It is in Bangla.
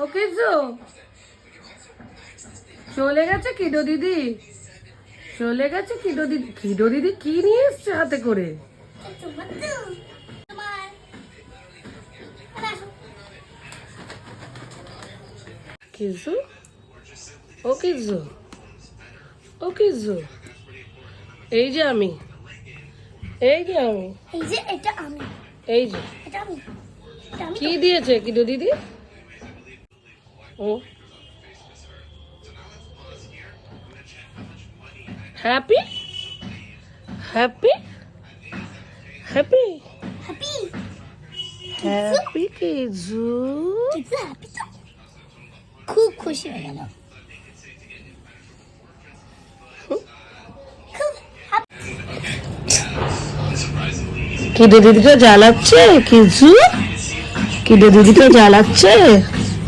ওকে জো চলে গেছে কিডো দিদি, চলে গেছে কিডো দিদি। কিডো দিদি কি নিয়ে এসছে হাতে করে? কিজু ও কিজু, ও কিজু, এই যে আমি, এই যে আমি, এই যে এটা আমি, এই যে এটা আমি, এটা আমি। কি দিয়েছে কিডো দিদি? ও happy happy happy happy happy কিজু। কিজু হ্যাপি তো খুব খুশি হয়ে গেল। খুব কিডো দিদিটা জ্বালাচ্ছে কিজু, কিডো দিদিটা জ্বালাচ্ছে।